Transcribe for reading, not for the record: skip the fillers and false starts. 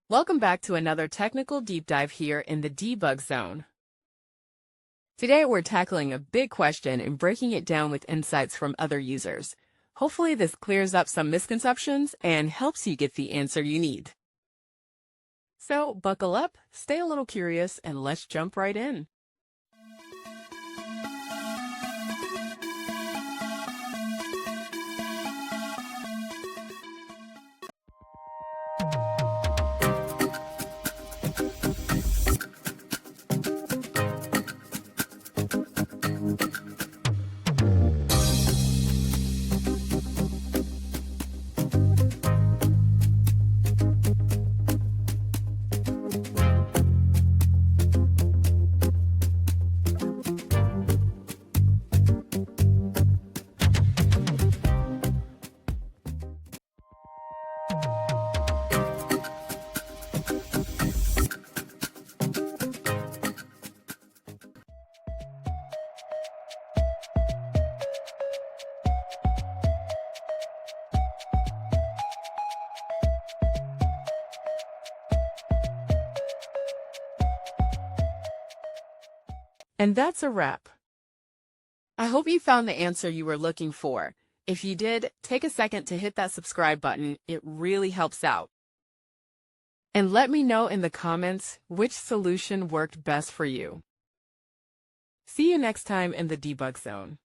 Welcome back to another technical deep dive here in the debug zone. Today we're tackling a big question and breaking it down with insights from other users. Hopefully this clears up some misconceptions and helps you get the answer you need. So buckle up, stay a little curious, and let's jump right in. And that's a wrap. I hope you found the answer you were looking for. If you did, take a second to hit that subscribe button. It really helps out. And let me know in the comments which solution worked best for you. See you next time in the debug zone.